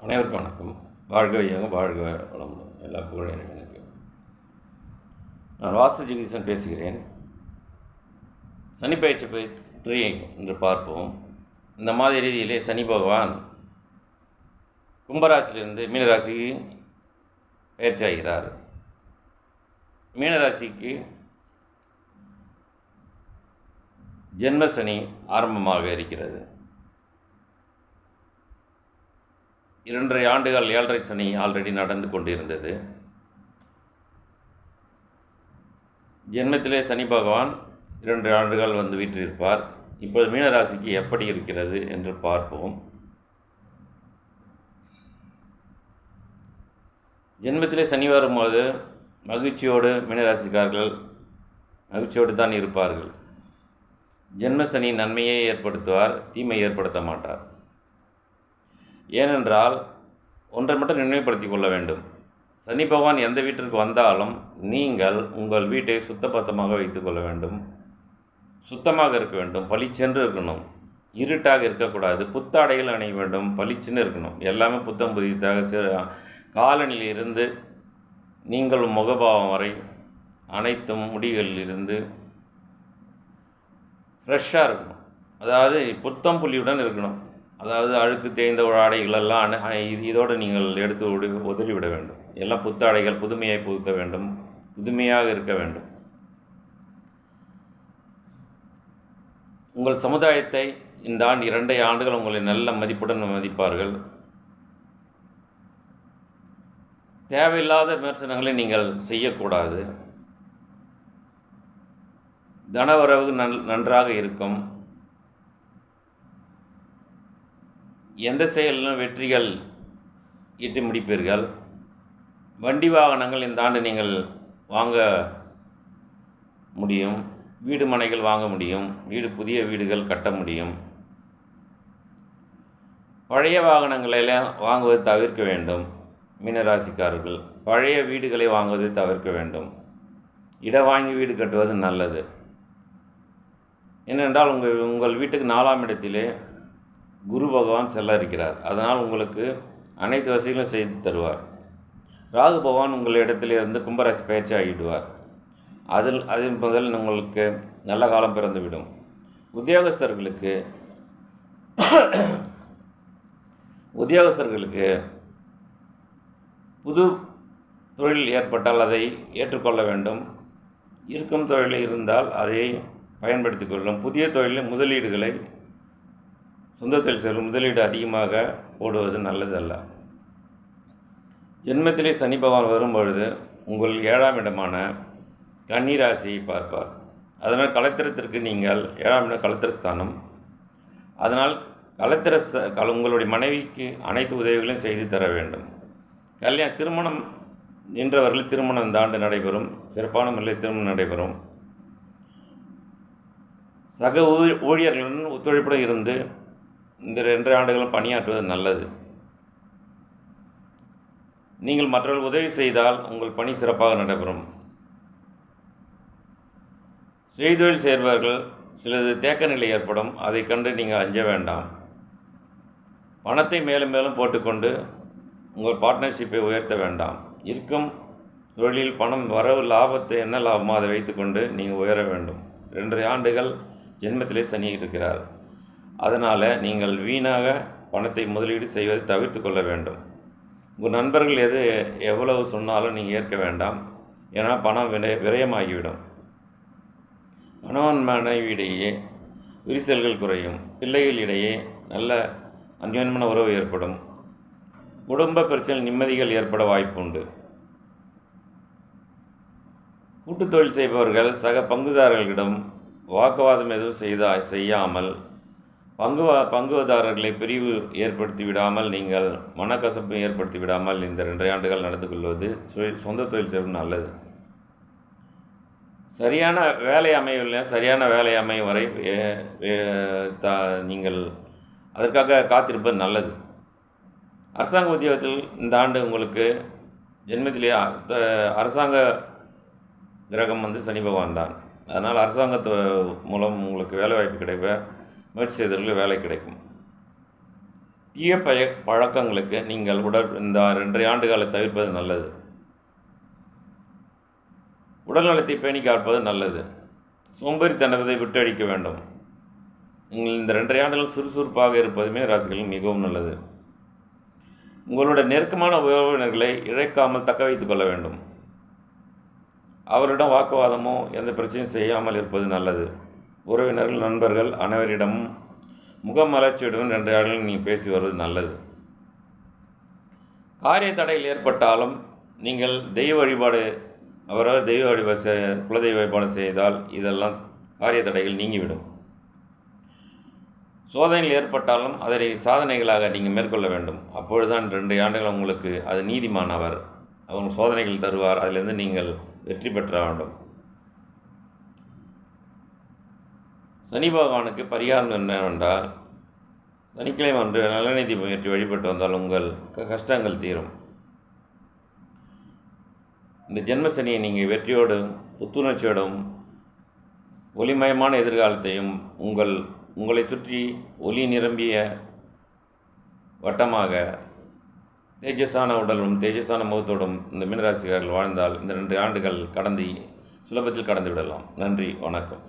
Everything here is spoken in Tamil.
அனைவருக்கும் வணக்கம். வாழ்க வையகம், வாழ்க வளமுடன். எல்லா புகழும் எனக்கு. நான் வாஸ்து ஜெகதீசன் பேசுகிறேன். சனி பயிற்சி பற்றி என்று பார்ப்போம். இந்த மாதிரி ரீதியிலே சனி பகவான் கும்பராசிலிருந்து மீனராசிக்கு பயிற்சி ஆகிறார். மீனராசிக்கு ஜென்ம சனி ஆரம்பமாக இருக்கிறது. 2.5 ஆண்டுகள் 7.5 சனி ஆல்ரெடி நடந்து கொண்டிருந்தது. ஜென்மத்திலே சனி பகவான் 2 ஆண்டுகள் வந்து வீற்றிருப்பார். இப்போது மீனராசிக்கு எப்படி இருக்கிறது என்று பார்ப்போம். ஜென்மத்திலே சனி வரும்போது மகிழ்ச்சியோடு மீனராசிக்காரர்கள் மகிழ்ச்சியோடு தான் இருப்பார்கள். ஜென்ம சனி நன்மையை ஏற்படுத்துவார், தீமை ஏற்படுத்த மாட்டார். ஏனென்றால் ஒன்றை மட்டும் நினைவுபடுத்திக் கொள்ள வேண்டும். சனி பகவான் எந்த வீட்டிற்கு வந்தாலும் நீங்கள் உங்கள் வீட்டை சுத்தபத்தமாக வைத்துக் கொள்ள வேண்டும். சுத்தமாக இருக்க வேண்டும், பளிச்சென்று இருக்கணும், இருட்டாக இருக்கக்கூடாது. புத்தாடைகள் அணிய வேண்டும், பளிச்சுன்னு இருக்கணும். எல்லாமே புத்தம் புதிதாக காலனிலிருந்து நீங்கள் முகபாவம் வரை அனைத்தும் முடிகளிலிருந்து ஃப்ரெஷ்ஷாக இருக்கணும். அதாவது புத்தம் புள்ளியுடன் இருக்கணும். அதாவது அழுக்கு தேய்ந்த ஆடைகளெல்லாம் இதோடு நீங்கள் எடுத்து உதறிவிட வேண்டும். எல்லாம் புத்தாடைகள் புதுமையை புகுத்த வேண்டும், புதுமையாக இருக்க வேண்டும். உங்கள் சமுதாயத்தை இந்த ஆண்டு 2 ஆண்டுகள் உங்களை நல்ல மதிப்புடன் மதிப்பார்கள். தேவையில்லாத விமர்சனங்களை நீங்கள் செய்யக்கூடாது. தனவரவு நன்றாக இருக்கும். எந்த செயலிலும் வெற்றிகள் ஈட்டி முடிப்பீர்கள். வண்டி வாகனங்கள் இந்த ஆண்டு நீங்கள் வாங்க முடியும். வீடு மனைகள் வாங்க முடியும். புதிய வீடுகள் கட்ட முடியும். பழைய வாகனங்களெல்லாம் வாங்குவதை தவிர்க்க வேண்டும். மீனராசிக்காரர்கள் பழைய வீடுகளை வாங்குவதை தவிர்க்க வேண்டும். இடம் வாங்கி வீடு கட்டுவது நல்லது. ஏனென்றால் உங்கள் வீட்டுக்கு 4ஆம் இடத்திலே குரு பகவான் செல்ல இருக்கிறார். அதனால் உங்களுக்கு அனைத்து வசதிகளும் செய்து தருவார். ராகு பகவான் உங்கள் இடத்திலிருந்து கும்பராசி பயிற்சி ஆகிடுவார். அதில் முதல் உங்களுக்கு நல்ல காலம் பிறந்துவிடும். உத்தியோகஸ்தர்களுக்கு புது தொழில் ஏற்பட்டால் அதை ஏற்றுக்கொள்ள வேண்டும். இருக்கும் தொழில் இருந்தால் அதை பயன்படுத்தி கொள்ளும். புதிய தொழிலில் முதலீடுகளை சொந்த தொழில் செய்யும் முதலீடு அதிகமாக போடுவது நல்லதல்ல. ஜென்மத்திலே சனி பகவான் வரும்பொழுது உங்கள் 7ஆம் இடமான கன்னி ராசியை பார்ப்பார். அதனால் கலத்திரத்திற்கு நீங்கள் 7ஆம் இடம் கலத்திரஸ்தானம். அதனால் உங்களுடைய மனைவிக்கு அனைத்து உதவிகளையும் செய்து தர வேண்டும். திருமணம் நின்றவர்கள் திருமணம் இந்த ஆண்டு நடைபெறும். சிறப்பான முறையில் திருமணம் நடைபெறும். சக ஊழியர்களுடன் ஒத்துழைப்புடன் இருந்து இந்த 2 ஆண்டுகளும் பணியாற்றுவது நல்லது. நீங்கள் மற்றவர்கள் உதவி செய்தால் உங்கள் பணி சிறப்பாக நடைபெறும். செய்தொழில் சேர்பவர்கள் சிலது தேக்க நிலை ஏற்படும். அதை கண்டு நீங்கள் அஞ்ச வேண்டாம். பணத்தை மேலும் மேலும் போட்டுக்கொண்டு உங்கள் பார்ட்னர்ஷிப்பை உயர்த்த வேண்டாம். இருக்கும் தொழிலில் பணம் வரவு லாபத்தை என்ன லாபமோ அதை வைத்துக்கொண்டு நீங்கள் உயர வேண்டும். 2 ஆண்டுகள் ஜென்மத்திலே சனி இருக்கிறார். அதனால் நீங்கள் வீணாக பணத்தை முதலீடு செய்வதை தவிர்த்து கொள்ள வேண்டும். உங்கள் நண்பர்கள் எவ்வளவு சொன்னாலும் நீங்கள் ஏற்க வேண்டாம். ஏன்னா பணம் விரயமாகிவிடும். கணவன் மனைவியிடையே விரிசல்கள் குறையும். பிள்ளைகளிடையே நல்ல அந்யோன்யமான உறவு ஏற்படும். குடும்ப பிரச்சனை நிம்மதிகள் ஏற்பட வாய்ப்புண்டு. கூட்டுத் தொழில் செய்பவர்கள் சக பங்குதாரர்களிடம் வாக்குவாதம் எதுவும் செய்யாமல் பங்குதாரர்களை பிரிவு ஏற்படுத்தி விடாமல் நீங்கள் மனக்கசப்பு ஏற்படுத்தி விடாமல் இந்த 2 ஆண்டுகள் நடந்து கொள்வது சொந்த தொழில் செய்வது நல்லது. சரியான வேலை அமையவில்லை. சரியான வேலை அமையும் வரை நீங்கள் அதற்காக காத்திருப்பது நல்லது. அரசாங்க உத்தியோகத்தில் இந்த ஆண்டு உங்களுக்கு ஜென்மத்திலே அரசாங்க கிரகம் சனி பகவான் தான். அதனால் அரசாங்கத்து மூலம் உங்களுக்கு வேலை வாய்ப்பு கிடைக்க முயற்சி செய்தவர்களுக்கு வேலை கிடைக்கும். தீய பழக்கங்களுக்கு நீங்கள் இந்த 2 ஆண்டுகாலை தவிர்ப்பது நல்லது. உடல்நலத்தை பேணி காப்பது நல்லது. சோம்பேறித்தனத்தை விட்டொழிக்க வேண்டும். நீங்கள் இந்த 2 ஆண்டுகள் சுறுசுறுப்பாக இருப்பதுமே ராசிகளில் மிகவும் நல்லது. உங்களுடைய நெருக்கமான உறவினர்களை இழக்காமல் தக்க வைத்துக் கொள்ள வேண்டும். அவரிடம் வாக்குவாதமோ எந்த பிரச்சனையும் செய்யாமல் இருப்பது நல்லது. உறவினர்கள், நண்பர்கள் அனைவரிடமும் முகமலர்ச்சியுடன் 2 ஆண்டுகள் நீங்கள் பேசி வருவது நல்லது. காரிய தடையில் ஏற்பட்டாலும் நீங்கள் தெய்வ வழிபாடு அவரவர் தெய்வ வழிபாடு குலதெய்வ வழிபாடு செய்தால் இதெல்லாம் காரிய தடைகள் நீங்கிவிடும். சோதனைகள் ஏற்பட்டாலும் அதை சாதனைகளாக நீங்கள் மேற்கொள்ள வேண்டும். அப்பொழுதுதான் 2 ஆண்டுகள் உங்களுக்கு அது நீதிமான் அவர் சோதனைகள் தருவார். அதிலிருந்து நீங்கள் வெற்றி பெற்ற வேண்டும். சனி பகவானுக்கு பரிகாரம் என்னவென்றால், சனிக்கிழமை ஒன்று நல்லெண்ணெய் தீபம் ஏற்றி வழிபட்டு வந்தால் உங்கள் கஷ்டங்கள் தீரும். இந்த ஜென்ம சனியை நீங்கள் வெற்றியோடும் புத்துணர்ச்சியோடும் ஒளிமயமான எதிர்காலத்தையும் உங்களை சுற்றி ஒளி நிரம்பிய வட்டமாக தேஜஸான உடலும் தேஜஸான முகத்தோடும் இந்த மீனராசிக்காரர்கள் வாழ்ந்தால் இந்த 2 ஆண்டுகள் சுலபத்தில் கடந்து விடலாம். நன்றி, வணக்கம்.